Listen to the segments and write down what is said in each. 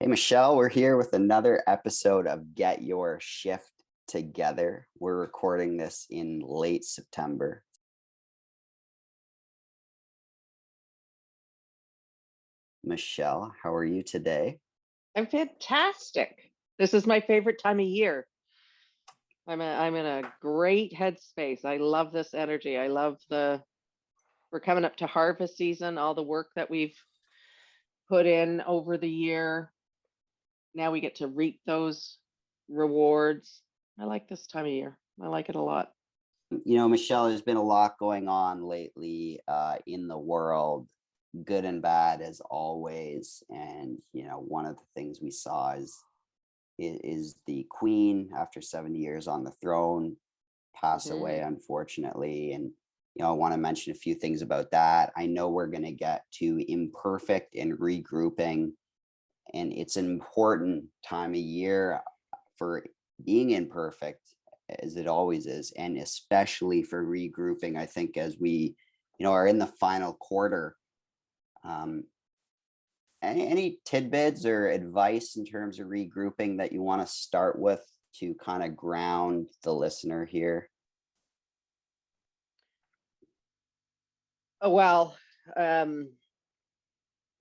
Hey, Michelle, we're here with another episode of Get Your Shift Together. We're recording this in late September. Michelle, how are you today? I'm fantastic. This is my favorite time of year. I'm in a great headspace. I love this energy. We're coming up to harvest season, all the work that we've put in over the year. Now we get to reap those rewards. I like this time of year. I like it a lot. Michelle, there's been a lot going on lately in the world, good and bad as always. And, one of the things we saw is the Queen, after 70 years on the throne, pass away, Hmm. unfortunately. And, I want to mention a few things about that. I know we're going to get to imperfect and regrouping, and it's an important time of year for being imperfect, as it always is, and especially for regrouping. I think as we, are in the final quarter. Um, any tidbits or advice in terms of regrouping that you want to start with to kind of ground the listener here? Oh, well, um,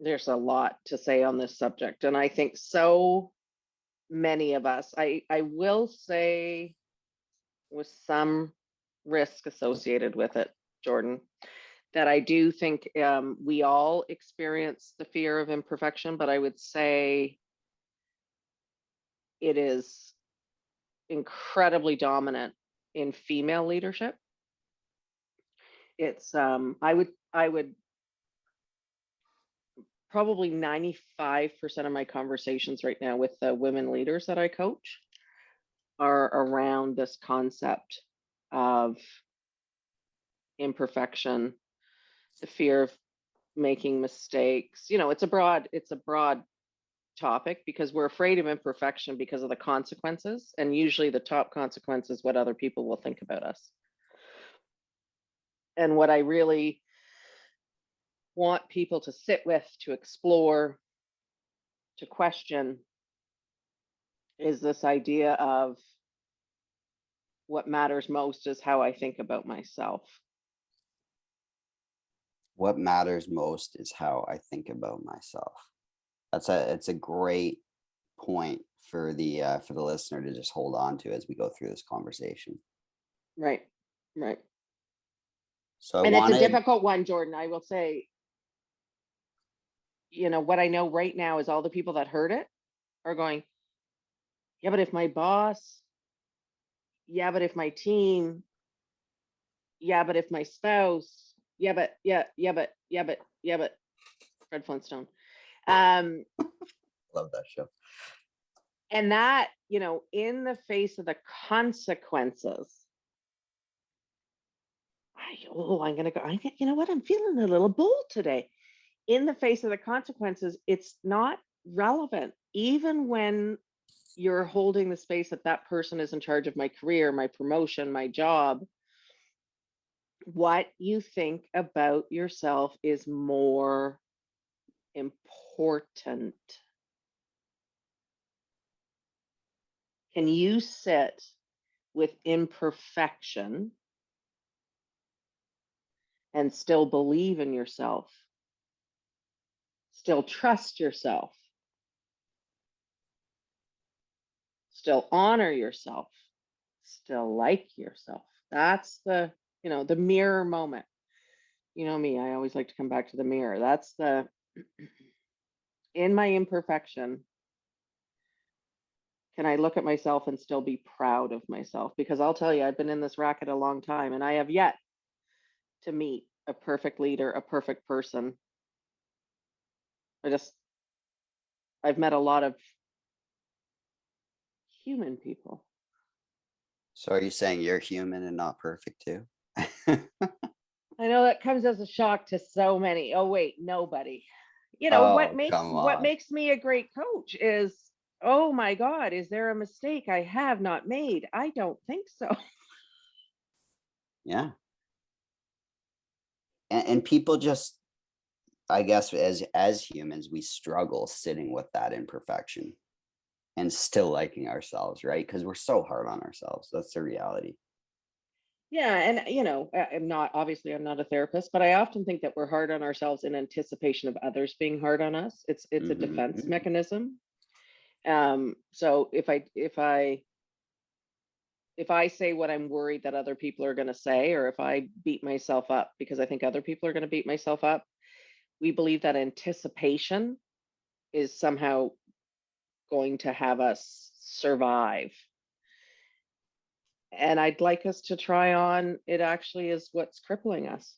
there's a lot to say on this subject, and I think so many of us. I will say with some risk associated with it, Jordan, that I do think we all experience the fear of imperfection, but I would say it is incredibly dominant in female leadership. It's I would probably 95% of my conversations right now with the women leaders that I coach are around this concept of imperfection, the fear of making mistakes. It's a broad topic because we're afraid of imperfection because of the consequences, and usually the top consequence is what other people will think about us. And what I really want people to sit with, to explore, to question is this idea of what matters most is how I think about myself. What matters most is how I think about myself. It's a great point for the listener to just hold on to as we go through this conversation. Right, right. So I And it's a wanted, difficult one, Jordan. I will say, what I know right now is all the people that heard it are going, yeah, but if my boss, yeah, but if my team, yeah, but if my spouse, yeah, but yeah, yeah, but yeah, but yeah, but Fred Flintstone. Um, love that show. and that, in the face of the consequences, I'm gonna go. You know what? I'm feeling a little bold today. In the face of the consequences, it's not relevant, even when you're holding the space that that person is in charge of my career, my promotion, my job. What you think about yourself is more important. Can you sit with imperfection and still believe in yourself, still trust yourself, still honor yourself, still like yourself? That's the mirror moment. You know me, I always like to come back to the mirror. That's the in my imperfection, can I look at myself and still be proud of myself? Because I'll tell you, I've been in this racket a long time and I have yet to meet a perfect leader, a perfect person. I just, I've met a lot of human people. So are you saying you're human and not perfect too? I know that comes as a shock to so many. Oh, wait, nobody. What Oh, makes come what on. makes me a great coach is, oh my God, is there a mistake I have not made? I don't think so. Yeah. And people just, I guess as humans, we struggle sitting with that imperfection and still liking ourselves, right? Because we're so hard on ourselves. That's the reality. Yeah, and I'm not a therapist, but I often think that we're hard on ourselves in anticipation of others being hard on us. It's a Hmm. defense Hmm. mechanism. So if I say what I'm worried that other people are going to say, or if I beat myself up because I think other people are going to beat myself up, we believe that anticipation is somehow going to have us survive. And I'd like us to try on it actually is what's crippling us.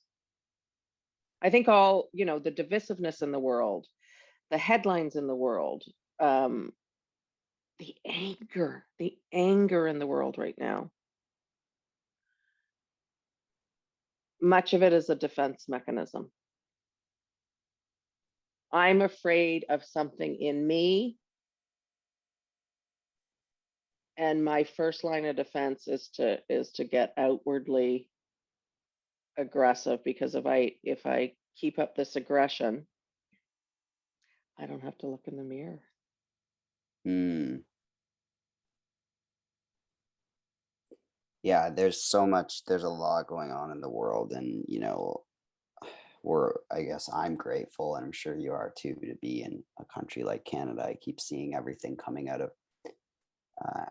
I think the divisiveness in the world, the headlines in the world, um, the anger in the world right now, much of it is a defense mechanism. I'm afraid of something in me, and my first line of defense is to get outwardly aggressive, because if I keep up this aggression, I don't have to look in the mirror. Mm. Yeah, there's a lot going on in the world, and I guess I'm grateful, and I'm sure you are too, to be in a country like Canada. I keep seeing everything coming out of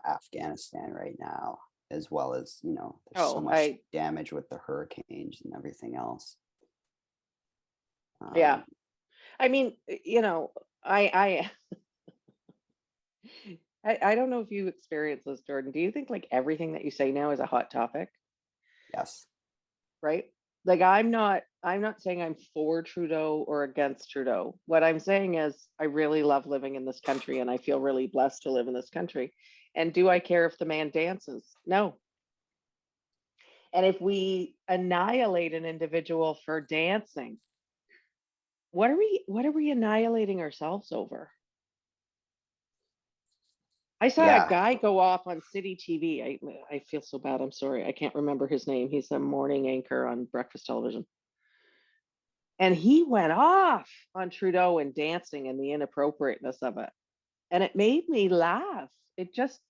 Afghanistan right now, as well as, there's so Oh, much I damage with the hurricanes and everything else. yeah. Um, I mean, I I don't know if you experience this, Jordan. Do you think like everything that you say now is a hot topic, yes. right? Like I'm not saying I'm for Trudeau or against Trudeau. What I'm saying is I really love living in this country and I feel really blessed to live in this country. And do I care if the man dances? No. And if we annihilate an individual for dancing, what are we annihilating ourselves over? I saw a Yeah. guy go off on City TV. I feel so bad. I'm sorry. I can't remember his name. He's a morning anchor on breakfast television. And he went off on Trudeau and dancing and the inappropriateness of it. And it made me laugh. It just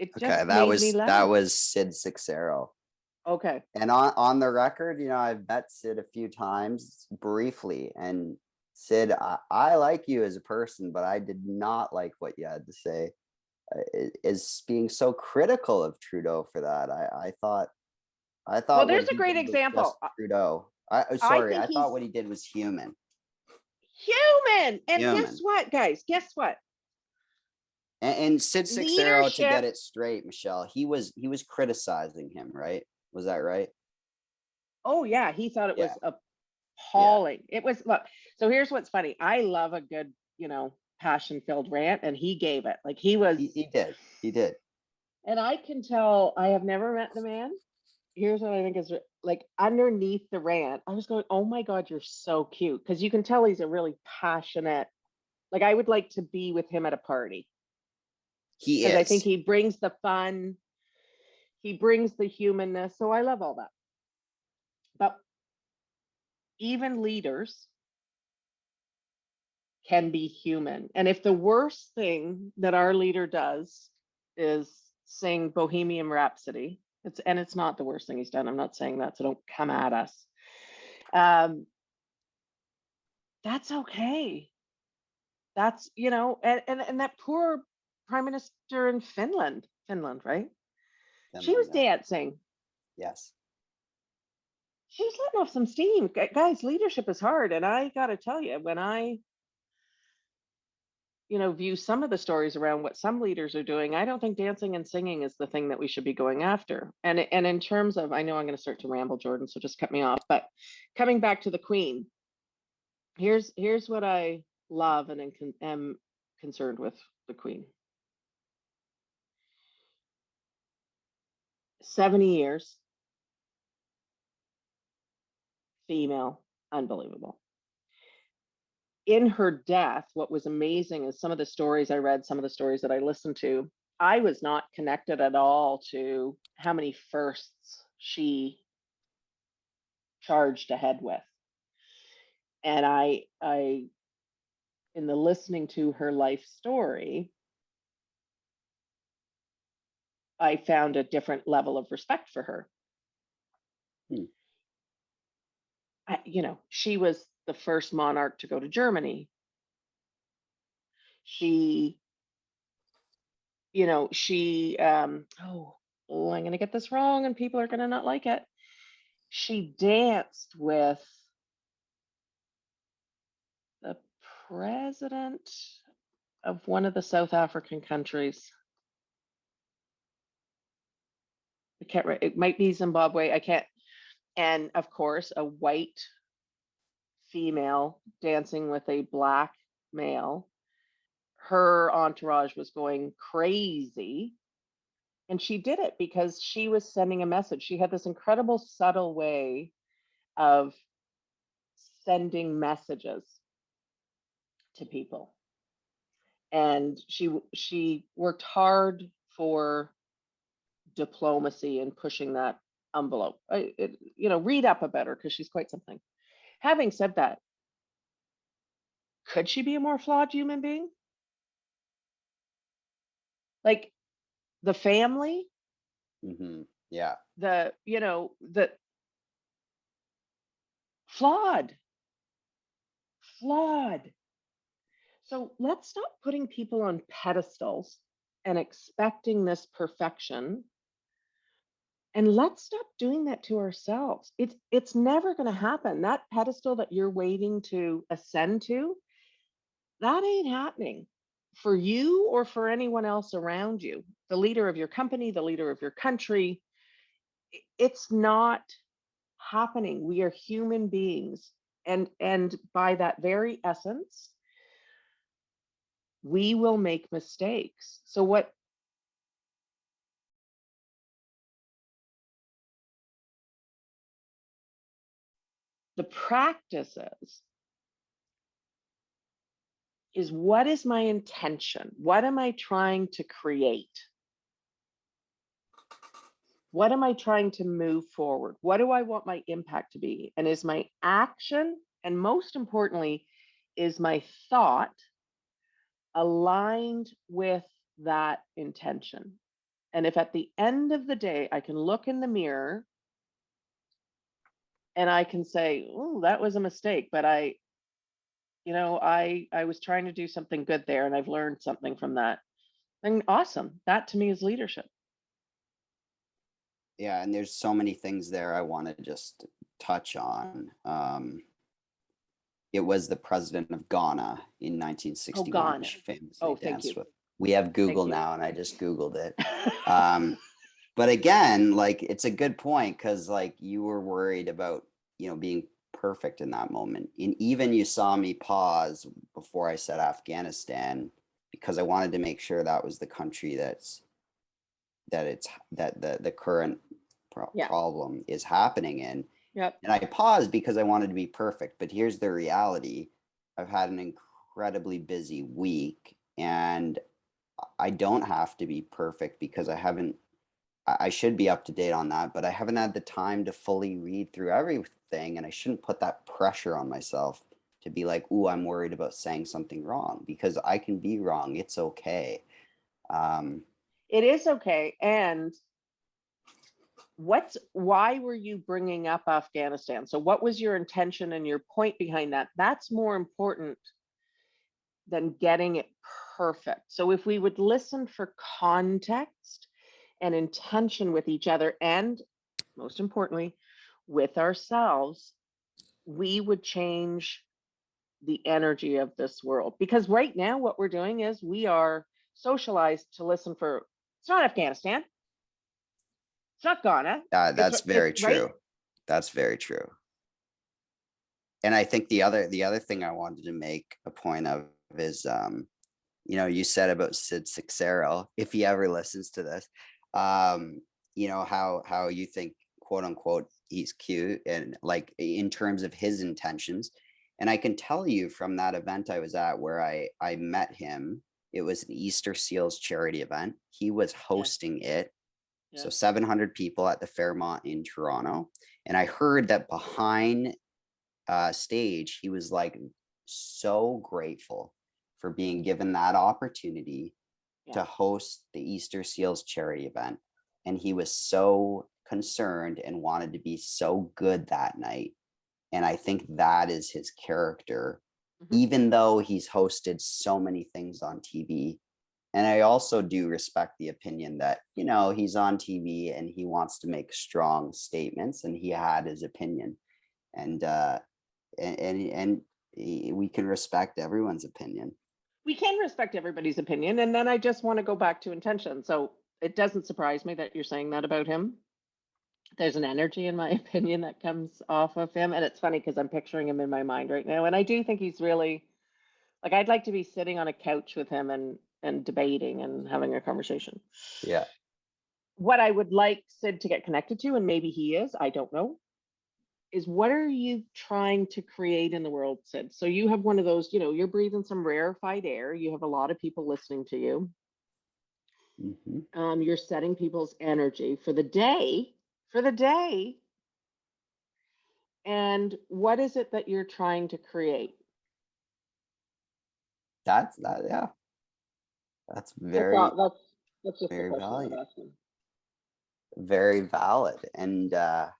Okay. made me That laugh. was Sid Sixero. Okay. And on the record, I've met Sid a few times briefly, and Sid, I like you as a person, but I did not like what you had to say. Is being so critical of Trudeau for that. I Well, thought what there's a he great did was example. just Trudeau. I Sorry, think I thought he's what he did was human. human. And guess Human. what, guys? Guess what? And Sid Sixero, to Leadership. get it straight, Michelle, he was criticizing him, right? Was that right? Oh, yeah. He thought it Yeah. was Yeah. appalling. It was, look, so here's what's funny. I love a good, passion filled rant, and he gave it. Like he was, He did. He did. and I can tell I have never met the man. Here's what I think is like underneath the rant, I was going, oh my God, you're so cute. Because you can tell he's a really passionate, like I would like to be with him at a party. He Because I think is. he brings the fun, he brings the humanness. So I love all that. But even leaders can be human. And if the worst thing that our leader does is sing Bohemian Rhapsody, it's not the worst thing he's done. I'm not saying that, so don't come at us. Um, that's okay. That's and that poor prime minister in Finland, right? She Finland. was Yeah. dancing. Yes. She was letting off some steam. Guys, leadership is hard, and I got to tell you, when I view some of the stories around what some leaders are doing, I don't think dancing and singing is the thing that we should be going after. And in terms of, I know I'm going to start to ramble, Jordan, so just cut me off. But coming back to the Queen, here's what I love and am concerned with the Queen. 70 years, female, unbelievable. In her death, what was amazing is some of the stories I read, some of the stories that I listened to, I was not connected at all to how many firsts she charged ahead with. And in the listening to her life story, I found a different level of respect for her. Hmm. She was the first monarch to go to Germany. She, I'm going to get this wrong and people are going to not like it. She danced with the president of one of the South African countries. I can't, it might be Zimbabwe. I can't. And of course, a white female dancing with a black male. Her entourage was going crazy. And she did it because she was sending a message. She had this incredible, subtle way of sending messages to people. And she worked hard for diplomacy and pushing that envelope. Read up about her because she's quite something. Having said that, could she be a more flawed human being? Like the family, Yeah. the flawed. So let's stop putting people on pedestals and expecting this perfection. And let's stop doing that to ourselves. It's never going to happen. That pedestal that you're waiting to ascend to, that ain't happening for you or for anyone else around you. The leader of your company, the leader of your country, it's not happening. We are human beings. And by that very essence, we will make mistakes. So what the practice is what is my intention? What am I trying to create? What am I trying to move forward? What do I want my impact to be? And is my action, and most importantly, is my thought aligned with that intention? And if at the end of the day, I can look in the mirror and I can say, oh, that was a mistake, but I was trying to do something good there and I've learned something from that. And awesome. That to me is leadership. Yeah, and there's so many things there I want to just touch on. It was the president of Ghana in 1961 Ghana. she famously Oh, thank danced you. with. We have Google Thank you. now, and I just Googled it. But again, like it's a good point because like you were worried about, being perfect in that moment. And even you saw me pause before I said Afghanistan because I wanted to make sure that was the country that the current Yeah. problem is happening in. Yep. And I paused because I wanted to be perfect. But here's the reality. I've had an incredibly busy week and I don't have to be perfect because I should be up to date on that, but I haven't had the time to fully read through everything. And I shouldn't put that pressure on myself to be like, ooh, I'm worried about saying something wrong because I can be wrong. It's okay. It is okay. And why were you bringing up Afghanistan? So what was your intention and your point behind that? That's more important than getting it perfect. So if we would listen for context and intention with each other, and most importantly, with ourselves, we would change the energy of this world. Because right now, what we're doing is we are socialized to listen for, it's not Afghanistan, it's not Ghana. That's very right. true. That's very true. And I think the other thing I wanted to make a point of is, you said about Sid Sixero, if he ever listens to this, how you think, quote unquote, he's cute and like in terms of his intentions. And I can tell you from that event I was at where I met him, it was an Easter Seals charity event. He was hosting it. So 700 people at the Fairmont in Toronto. And I heard that behind stage, he was like so grateful for being given that opportunity Yeah. to host the Easter Seals charity event. And he was so concerned and wanted to be so good that night. And I think that is his character, Mhm. even though he's hosted so many things on TV. And I also do respect the opinion that, he's on TV and he wants to make strong statements, and he had his opinion. And we can respect everyone's opinion. We can respect everybody's opinion. And then I just want to go back to intention. So it doesn't surprise me that you're saying that about him. There's an energy, in my opinion, that comes off of him. And it's funny because I'm picturing him in my mind right now. And I do think he's really like, I'd like to be sitting on a couch with him and debating and having a conversation. Yeah. What I would like Sid to get connected to, and maybe he is, I don't know, is what are you trying to create in the world, Sid? So you have one of those, you're breathing some rarefied air. You have a lot of people listening to you. You're setting people's energy for the day, And what is it that you're trying to create? Yeah. That's That's just the very question I'm valid. asking. Very valid. And I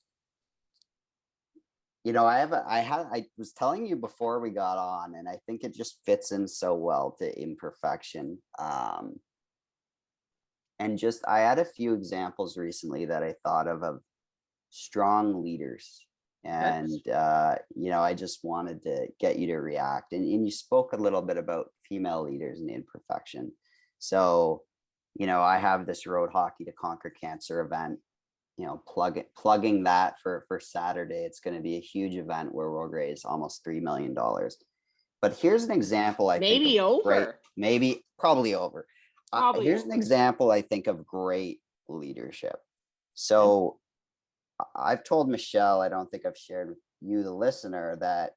was telling you before we got on, and I think it just fits in so well to imperfection. And just I had a few examples recently that I thought of strong leaders. Okay. And I just wanted to get you to react. And you spoke a little bit about female leaders and imperfection. So, I have this Road Hockey to Conquer Cancer event, plugging that for Saturday. It's going to be a huge event where we'll raise almost $3 million. But here's an example I think of Maybe great, over. maybe probably over. Probably Here's an over. example I think of great leadership. Okay. So I've told Michelle, I don't think I've shared with you, the listener, that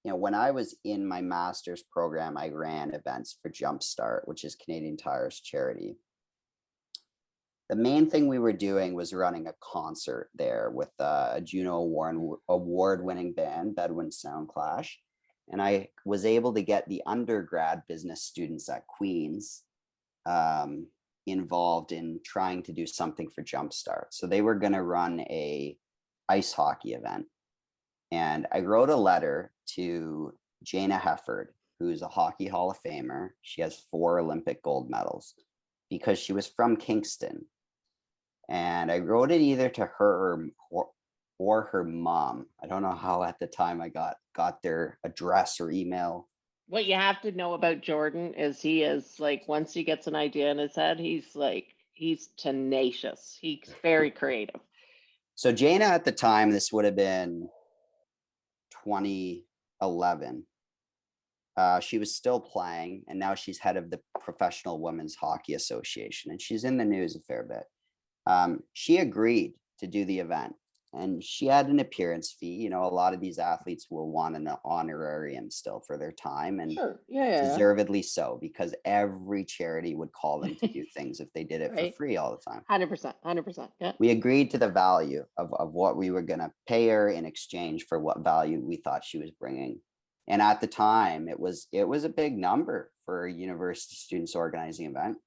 when I was in my master's program, I ran events for Jumpstart, which is Canadian Tire's charity. The main thing we were doing was running a concert there with a Juno award-winning band, Bedouin Sound Clash. And I was able to get the undergrad business students at Queen's involved in trying to do something for Jumpstart. So they were going to run a ice hockey event. And I wrote a letter to Jana Hefford, who's a Hockey Hall of Famer. She has 4 Olympic gold medals because she was from Kingston. And I wrote it either to her or her mom. I don't know how at the time I got their address or email. What you have to know about Jordan is he is like, once he gets an idea in his head, he's tenacious. He's very creative. So Jana at the time, this would have been 2011. She was still playing, and now she's head of the Professional Women's Hockey Association, and she's in the news a fair bit. She agreed to do the event, and she had an appearance fee. A lot of these athletes will want an honorarium still for their time, and Sure. Yeah. deservedly so, because every charity would call them to do things if they did it for Right. free all the time. 100%. 100%. Yeah. We agreed to the value of what we were going to pay her in exchange for what value we thought she was bringing. And at the time, it was a big number for a university students organizing an event.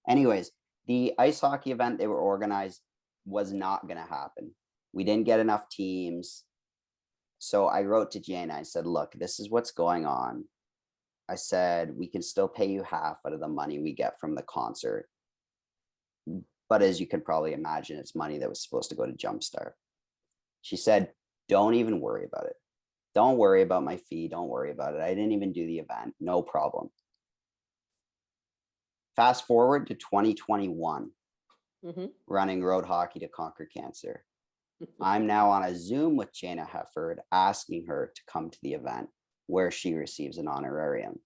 Anyways, the ice hockey event they were organized was not going to happen. We didn't get enough teams. So I wrote to Jane. I said, look, this is what's going on. I said, we can still pay you half out of the money we get from the concert. But as you can probably imagine, it's money that was supposed to go to Jumpstart. She said, don't even worry about it. Don't worry about my fee. Don't worry about it. I didn't even do the event. No problem. Fast forward to 2021, running Road Hockey to Conquer Cancer. I'm now on a Zoom with Jana Hefford, asking her to come to the event where she receives an honorarium.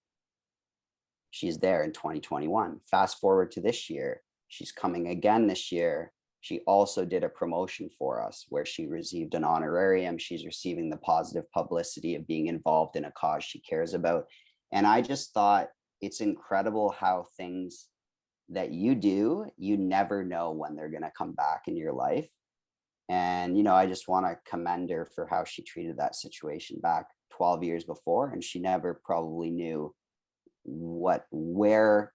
She's there in 2021. Fast forward to this year. She's coming again this year. She also did a promotion for us where she received an honorarium. She's receiving the positive publicity of being involved in a cause she cares about. And I just thought it's incredible how things that you do, you never know when they're going to come back in your life. And, you know, I just want to commend her for how she treated that situation back 12 years before. And she never probably knew where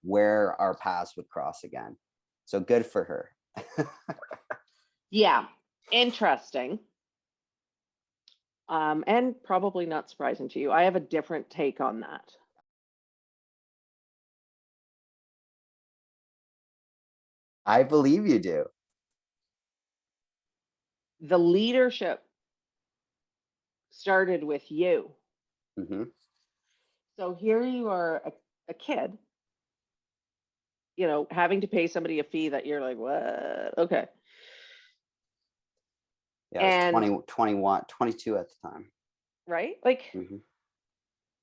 our paths would cross again. So good for her. Yeah, interesting. And probably not surprising to you. I have a different take on that. I believe you do. The leadership started with you. Hmm. So here you are, a kid, having to pay somebody a fee that you're like, what? Okay. Yeah, I was And 20, 21, 22 at the time. right, like Hmm.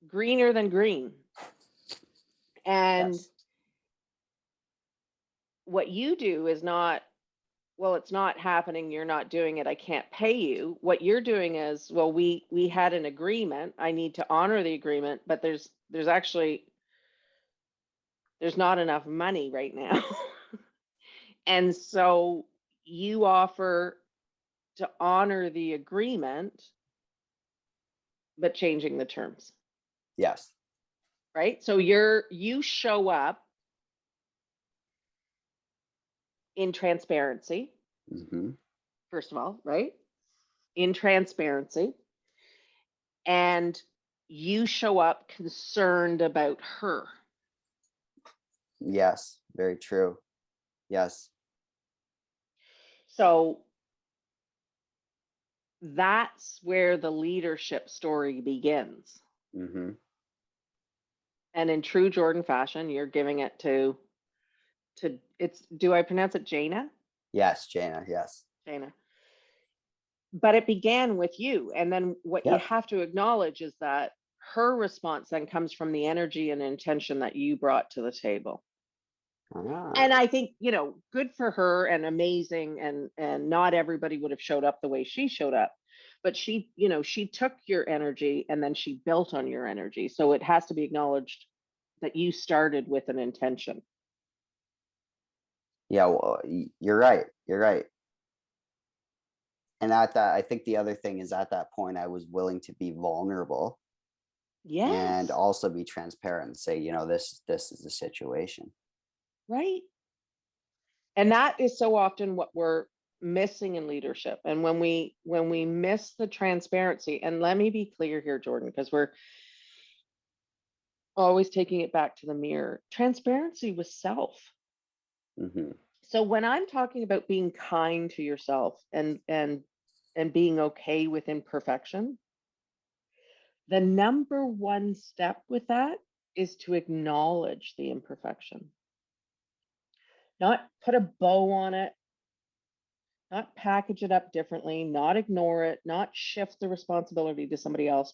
greener than green. And Yes. what you do is not, well, it's not happening, you're not doing it, I can't pay you. What you're doing is, well, we had an agreement, I need to honor the agreement, but there's actually there's not enough money right now. And so you offer to honor the agreement, but changing the terms, Yes. right? So you show up in transparency, Hmm. first of all, right? In transparency, and you show up concerned about her. Yes. Very true. Yes. So that's where the leadership story begins. Hmm. And in true Jordan fashion, you're giving it to it's, do I pronounce it Jaina? Yes, Jana. Yes. Jaina. But it began with you. And then what you Yep. have to acknowledge is that her response then comes from the energy and intention that you brought to the table. And Ah. I think, good for her and amazing, and not everybody would have showed up the way she showed up. But she took your energy and then she built on your energy. So it has to be acknowledged that you started with an intention. Yeah. Well, you're right. You're right. And at that, I think the other thing is at that point, I was willing to be vulnerable and Yes, also be transparent and say, you know, this is the situation. right. And that is so often what we're missing in leadership. And when we miss the transparency, and let me be clear here, Jordan, because we're always taking it back to the mirror. Transparency with self. Hmm. So when I'm talking about being kind to yourself and being okay with imperfection, the number one step with that is to acknowledge the imperfection. Not put a bow on it, not package it up differently, not ignore it, not shift the responsibility to somebody else,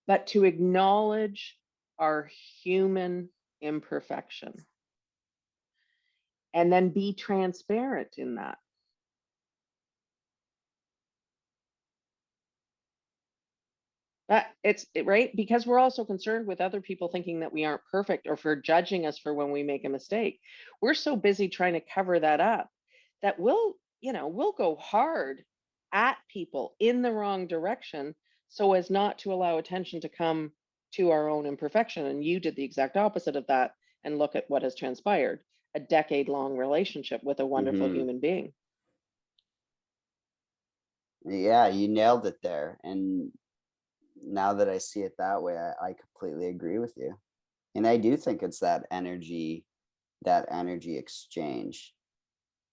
but to acknowledge our human imperfection and then be transparent in that. Right, because we're also concerned with other people thinking that we aren't perfect or for judging us for when we make a mistake. We're so busy trying to cover that up that we'll go hard at people in the wrong direction so as not to allow attention to come to our own imperfection. And you did the exact opposite of that, and look at what has transpired, a decade-long relationship with a wonderful Hmm. human being. Yeah, you nailed it there. And now that I see it that way, I completely agree with you. And I do think it's that energy exchange.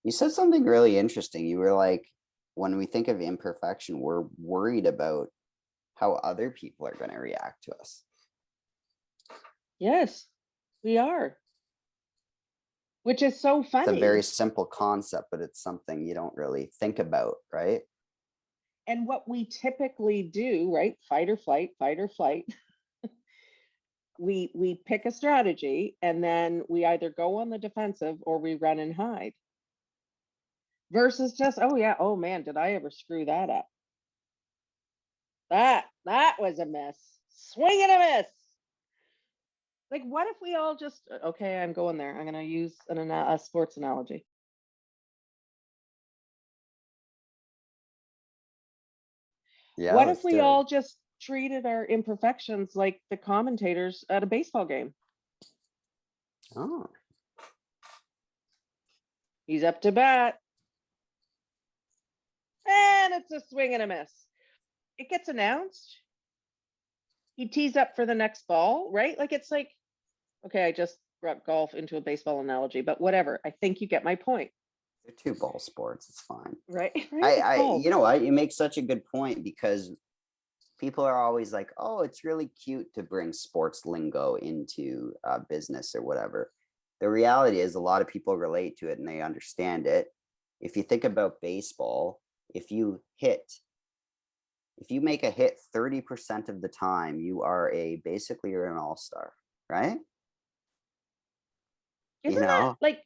You said something really interesting. You were like, when we think of imperfection, we're worried about how other people are going to react to us. Yes, we are, which is so It's a very funny. simple concept, but it's something you don't really think about, right? And what we typically do, right? Fight or flight, fight or flight. We pick a strategy and then we either go on the defensive or we run and hide. Versus just, oh yeah, oh man, did I ever screw that up? That was a miss. Swing and a miss. Like, what if we all just, okay, I'm going there. I'm going to use a sports analogy. Yeah, What if let's we do it. all just treated our imperfections like the commentators at a baseball game? Oh, He's up to bat, and it's a swing and a miss. It gets announced. He tees up for the next ball, right? Like it's like, okay, I just brought golf into a baseball analogy, but whatever. I think you get my point, they're two ball sports. It's fine. right? Right? It's You balls. know what? You make such a good point because people are always like, oh, it's really cute to bring sports lingo into business or whatever. The reality is, a lot of people relate to it and they understand it. If you think about baseball, if you hit, if you make a hit 30% of the time, you are basically you're an all-star, right? You Isn't that know, like,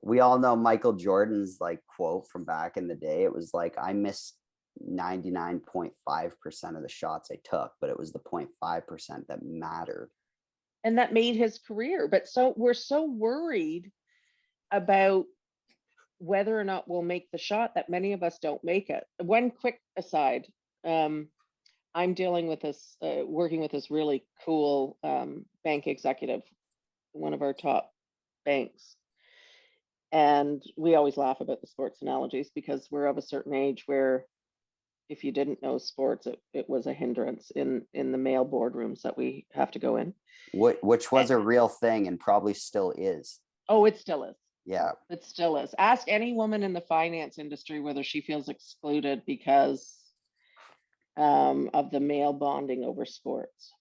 we all know Michael Jordan's like quote from back in the day. It was like, I missed 99.5% of the shots I took, but it was the 0.5% that mattered. and that made his career? But so we're so worried about whether or not we'll make the shot that many of us don't make it. One quick aside. I'm dealing with this, working with this really cool bank executive, one of our top banks. And we always laugh about the sports analogies because we're of a certain age where if you didn't know sports, it was a hindrance in the male boardrooms that we have to go in. Which was a real thing and probably still is. Oh, it still is. Yeah. It still is. Ask any woman in the finance industry whether she feels excluded because of the male bonding over sports.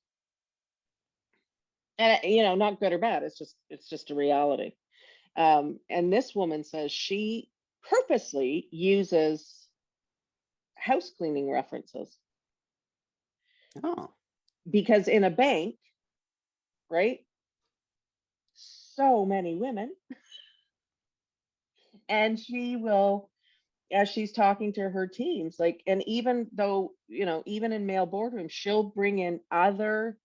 And not good or bad. It's just a reality. And this woman says she purposely uses house cleaning references Oh, because in a bank, right? So many women, and she will, as she's talking to her teams, like, and even though, even in male boardrooms, she'll bring in other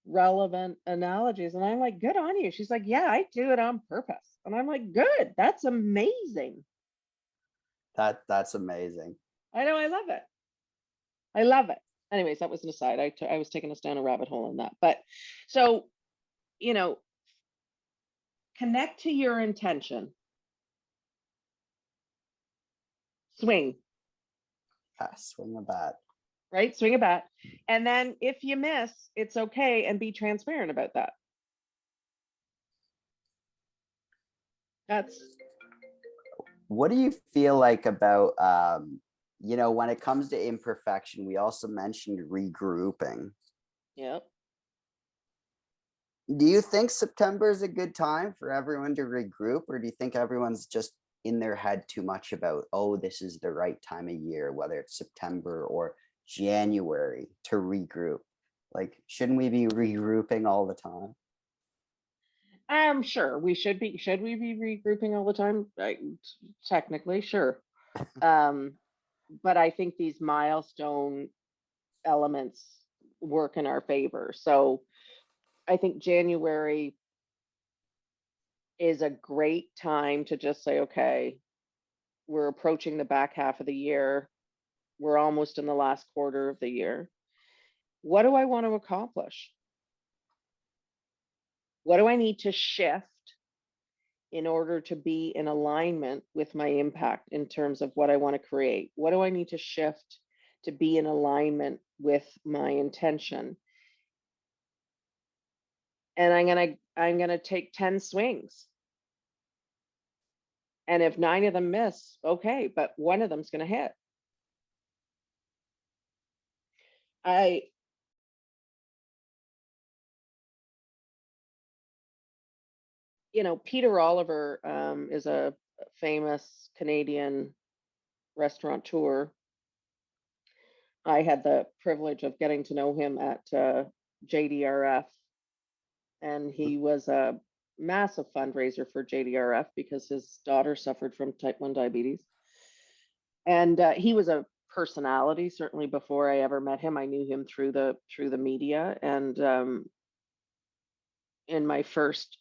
relevant analogies. And I'm like, good on you. She's like, yeah, I do it on purpose. And I'm like, good, that's amazing. that's amazing. I know, I love it. I love it. Anyways, that was an aside. I was taking us down a rabbit hole on that. But so, you know, connect to your intention. Swing, Swing a bat. right? Swing a bat. And then if you miss, it's okay, and be transparent about that. That's What do you feel like about when it comes to imperfection, we also mentioned regrouping. Yep. Do you think September is a good time for everyone to regroup, or do you think everyone's just in their head too much about, oh, this is the right time of year, whether it's September or January to regroup? Like, shouldn't we be regrouping all the time? I'm sure we should be. Should we be regrouping all the time? Technically, sure. Um, but I think these milestone elements work in our favor. So I think January is a great time to just say, okay, we're approaching the back half of the year. We're almost in the last quarter of the year. What do I want to accomplish? What do I need to shift in order to be in alignment with my impact in terms of what I want to create? What do I need to shift to be in alignment with my intention? And I'm gonna take 10 swings. And if 9 of them miss, okay, but one of them's gonna hit. I Peter Oliver is a famous Canadian restaurateur. I had the privilege of getting to know him at JDRF, and he was a massive fundraiser for JDRF because his daughter suffered from type 1 diabetes. And he was a personality. Certainly before I ever met him, I knew him through the media. And in my first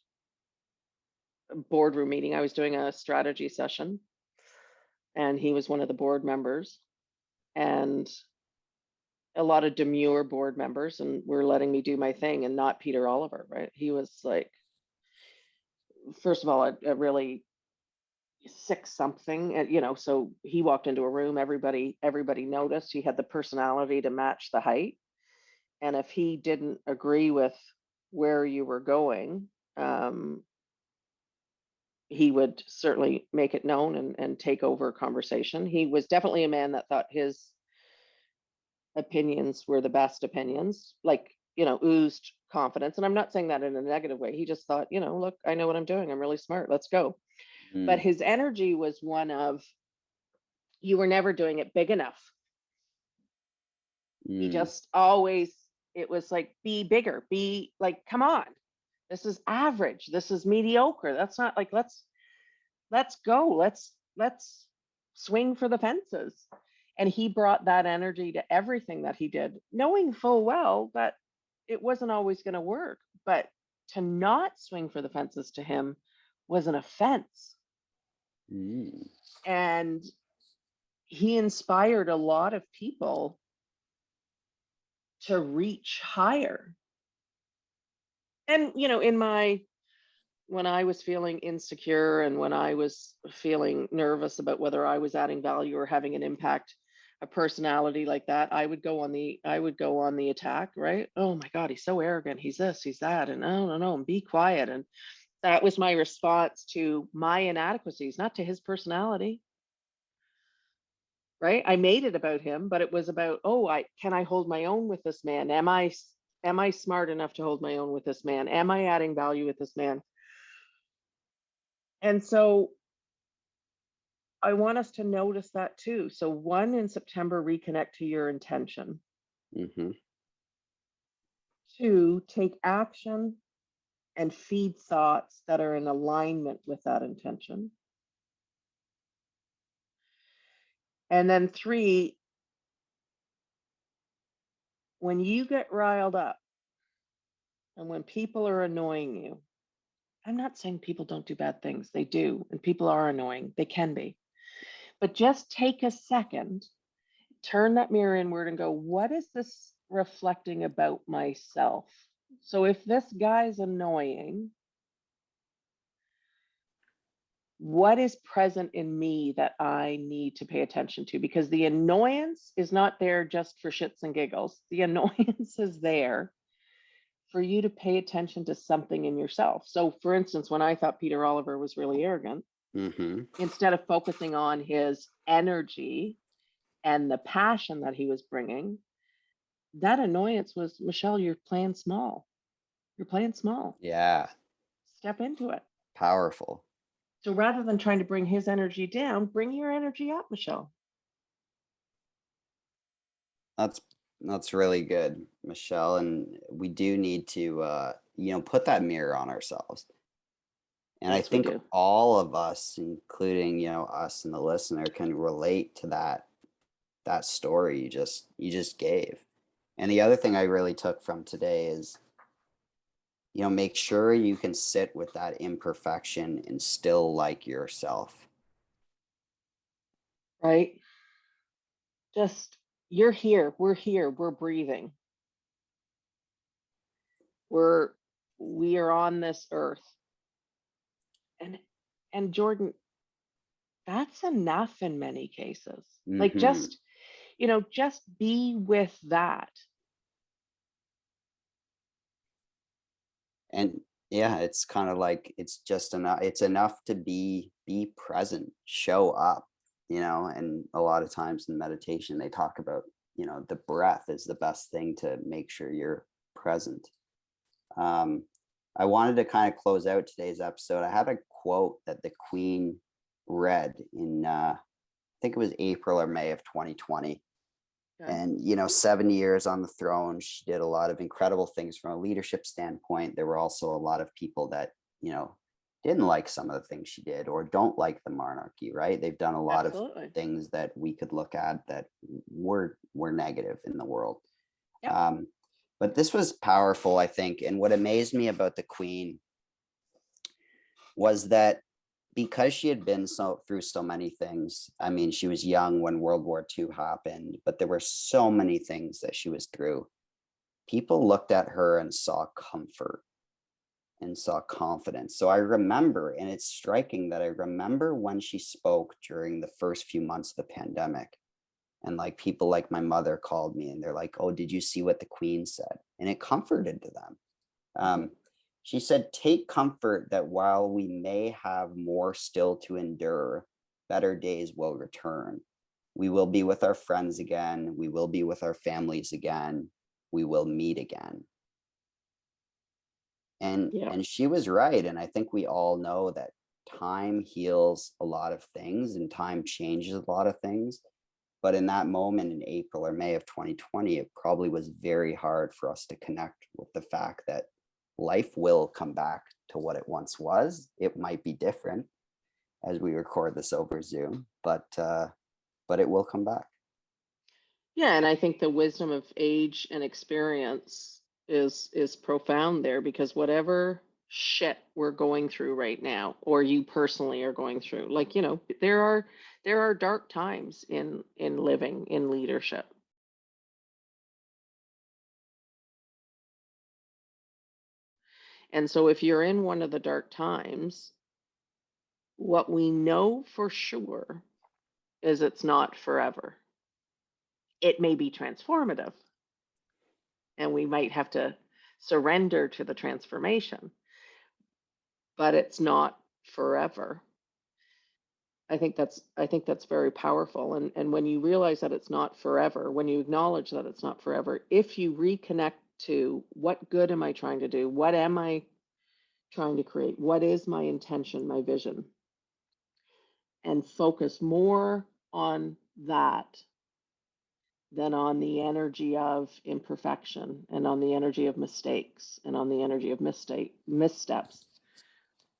boardroom meeting, I was doing a strategy session, and he was one of the board members. And a lot of demure board members and were letting me do my thing, and not Peter Oliver, right? He was like, first of all, a really sick something, and so he walked into a room, everybody noticed. He had the personality to match the height, and if he didn't agree with where you were going, he would certainly make it known and take over a conversation. He was definitely a man that thought his opinions were the best opinions, like, oozed confidence. And I'm not saying that in a negative way. He just thought, look, I know what I'm doing. I'm really smart. Let's go. But Mm, his energy was one of, you were never doing it big enough. He mm, just always, it was like, be bigger, be like, come on. This is average. This is mediocre. That's not like, let's go. Let's swing for the fences. And he brought that energy to everything that he did, knowing full well that it wasn't always going to work. But to not swing for the fences to him was an offense. mm. And he inspired a lot of people to reach higher. And, when I was feeling insecure and when I was feeling nervous about whether I was adding value or having an impact, a personality like that, I would go on the attack, right? Oh my God, he's so arrogant. He's this, he's that, and no, no, no, and be quiet. And that was my response to my inadequacies, not to his personality, right? I made it about him, but it was about, oh, I can I hold my own with this man? Am I smart enough to hold my own with this man? Am I adding value with this man? And so I want us to notice that too. So, one, in September, reconnect to your intention. Mhm. Two, take action and feed thoughts that are in alignment with that intention. And then three, when you get riled up and when people are annoying you, I'm not saying people don't do bad things. They do. And people are annoying. They can be. But just take a second, turn that mirror inward and go, what is this reflecting about myself? So if this guy's annoying, what is present in me that I need to pay attention to? Because the annoyance is not there just for shits and giggles. The annoyance is there for you to pay attention to something in yourself. So, for instance, when I thought Peter Oliver was really arrogant, Mhm. instead of focusing on his energy and the passion that he was bringing, that annoyance was, Michelle, you're playing small. You're playing small. Yeah, Step into it. powerful. So rather than trying to bring his energy down, bring your energy up, Michelle. That's that's really good, Michelle, and we do need to put that mirror on ourselves. And I Yes, we think do. all of us, including, us and the listener, can relate to that story you just gave. And the other thing I really took from today is, make sure you can sit with that imperfection and still like yourself. Right? Just, you're here. We're here. We're breathing. We're we are on this earth. And Jordan, that's enough in many cases. Like Hmm. just be with that. And yeah, it's kind of like it's just enough. It's enough to be present, show up, and a lot of times in meditation they talk about, the breath is the best thing to make sure you're present. Um, I wanted to kind of close out today's episode. I had a quote that the Queen read in, I think it was April or May of 2020. Okay. And, 7 years on the throne, she did a lot of incredible things from a leadership standpoint. There were also a lot of people that, didn't like some of the things she did or don't like the monarchy, right? They've done a lot of Absolutely. things that we could look at that were negative in the world. Yep. Um, but this was powerful, I think. And what amazed me about the Queen was that because she had been through so many things. I mean, she was young when World War II happened, but there were so many things that she was through. People looked at her and saw comfort and saw confidence. So I remember, and it's striking that I remember when she spoke during the first few months of the pandemic. And like people like my mother called me and they're like, "Oh, did you see what the Queen said?" And it comforted to them. Um, she said, "Take comfort that while we may have more still to endure, better days will return. We will be with our friends again. We will be with our families again. We will meet again." And Yeah. and she was right. And I think we all know that time heals a lot of things and time changes a lot of things. But in that moment in April or May of 2020, it probably was very hard for us to connect with the fact that life will come back to what it once was. It might be different as we record this over Zoom, but it will come back. Yeah, and I think the wisdom of age and experience is profound there, because whatever shit we're going through right now, or you personally are going through, like, there are dark times in living in leadership. And so if you're in one of the dark times, what we know for sure is it's not forever. It may be transformative, and we might have to surrender to the transformation, but it's not forever. I think that's very powerful. And when you realize that it's not forever, when you acknowledge that it's not forever, if you reconnect to what good am I trying to do? What am I trying to create? What is my intention, my vision? And focus more on that than on the energy of imperfection, and on the energy of mistakes, and on the energy of missteps,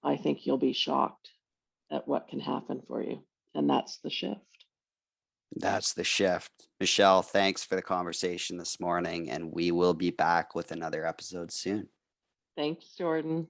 I think you'll be shocked at what can happen for you. And that's the shift. That's the shift. Michelle, thanks for the conversation this morning, and we will be back with another episode soon. Thanks, Jordan.